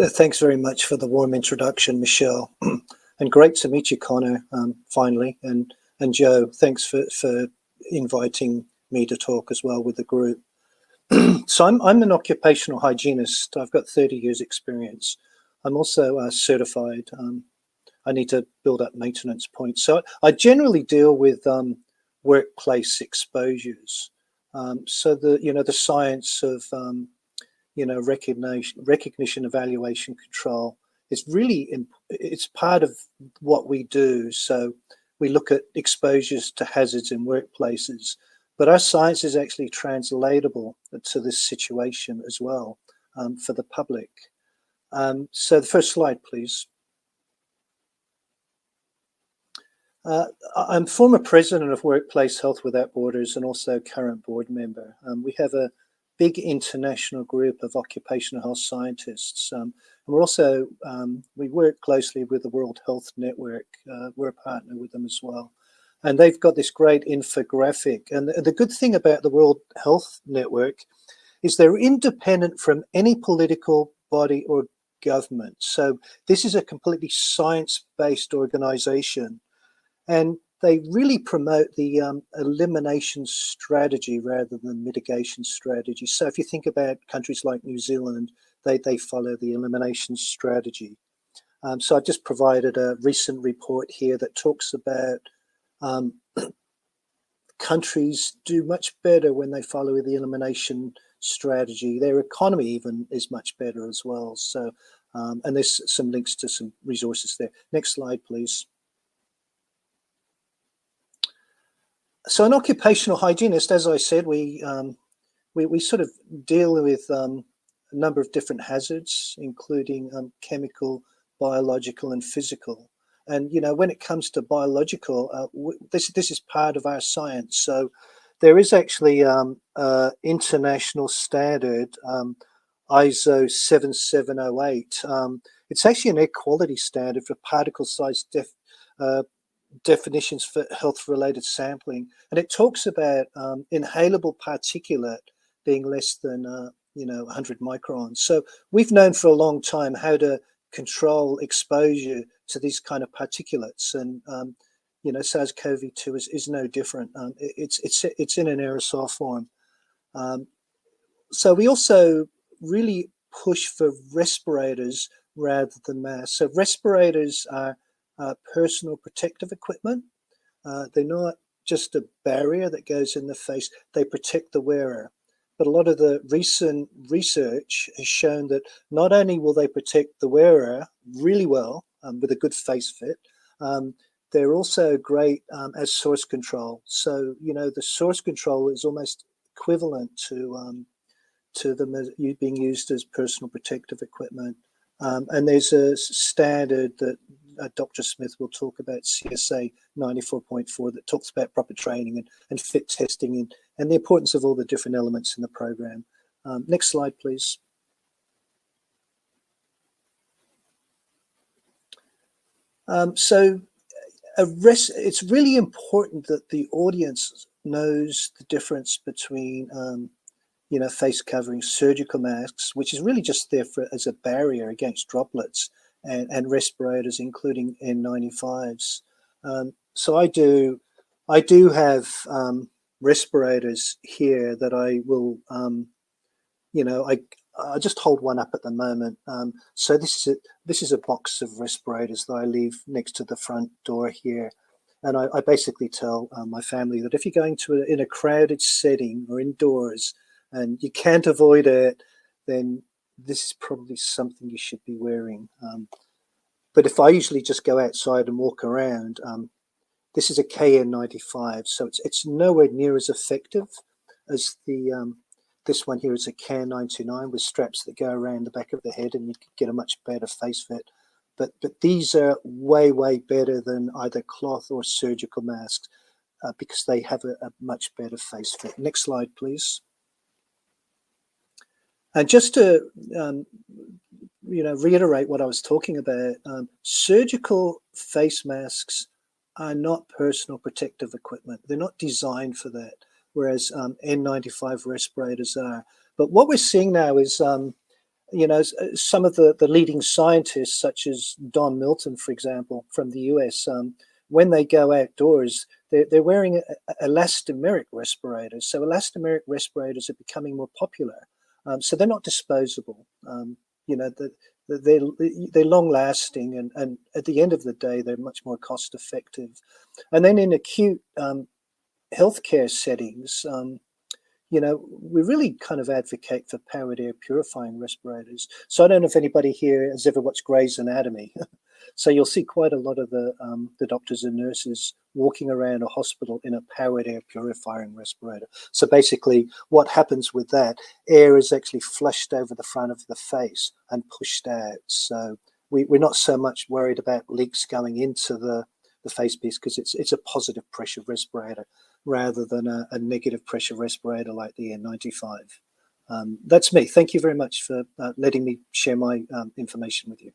Thanks very much for the warm introduction, Michelle. And great to meet you, Connor, finally. And Joe, thanks for inviting me to talk as well with the group. So I'm an occupational hygienist. I've got 30 years experience. I'm also certified. I need to build up maintenance points. So I generally deal with workplace exposures. So the science of recognition, evaluation, control. It's part of what we do. So we look at exposures to hazards in workplaces, but our science is actually translatable to this situation as well for the public. So the first slide, please. I'm former president of Workplace Health Without Borders and also current board member. We have a big international group of occupational health scientists. And we're also, we work closely with the World Health Network. We're a partner with them as well. And they've got this great infographic. And the good thing about the World Health Network is they're independent from any political body or government. So this is a completely science-based organization. And they really promote the elimination strategy rather than mitigation strategy. So if you think about countries like New Zealand, they follow the elimination strategy. So I just provided a recent report here that talks about countries do much better when they follow the elimination strategy. Their economy even is much better as well. So, and there's some links to some resources there. Next slide, please. So an occupational hygienist, as I said, we sort of deal with a number of different hazards, including chemical, biological, and physical. And when it comes to biological, this is part of our science. So there is actually international standard, ISO 7708. It's actually an air quality standard for particle size definitions for health-related sampling, and it talks about inhalable particulate being less than 100 microns. So we've known for a long time how to control exposure to these kind of particulates, and SARS-CoV-2 is no different. It's in an aerosol form. So we also really push for respirators rather than masks. So respirators are personal protective equipment. They're not just a barrier that goes in the face, they protect the wearer. But a lot of the recent research has shown that not only will they protect the wearer really well with a good face fit, they're also great as source control. So, the source control is almost equivalent to them being used as personal protective equipment. And there's a standard that Dr. Smith will talk about, CSA 94.4, that talks about proper training and fit testing and the importance of all the different elements in the program. Next slide, please. So it's really important that the audience knows the difference between face covering, surgical masks, which is really just there as a barrier against droplets, and respirators, including N95s. So I do have respirators here that I will, I just hold one up at the moment. So this is a box of respirators that I leave next to the front door here. And I basically tell my family that if you're going in a crowded setting or indoors and you can't avoid it, then this is probably something you should be wearing. But if I usually just go outside and walk around, this is a KN95, so it's nowhere near as effective as this one here is a KN99 with straps that go around the back of the head, and you get a much better face fit. But these are way better than either cloth or surgical masks because they have a much better face fit. Next slide, please. And just to reiterate what I was talking about, surgical face masks are not personal protective equipment. They're not designed for that, whereas N95 respirators are. But what we're seeing now is you know, some of the leading scientists, such as Don Milton, for example, from the US, when they go outdoors, they're wearing elastomeric respirators. So elastomeric respirators are becoming more popular. So they're not disposable. You know, they're long lasting, and at the end of the day, they're much more cost effective. And then in acute healthcare settings, you know, we really kind of advocate for powered air purifying respirators. So I don't know if anybody here has ever watched Grey's Anatomy. So you'll see quite a lot of the doctors and nurses walking around a hospital in a powered air purifying respirator. So basically what happens with that, air is actually flushed over the front of the face and pushed out. So we're not so much worried about leaks going into the face piece, because it's a positive pressure respirator rather than a negative pressure respirator like the N95. That's me. Thank you very much for letting me share my information with you.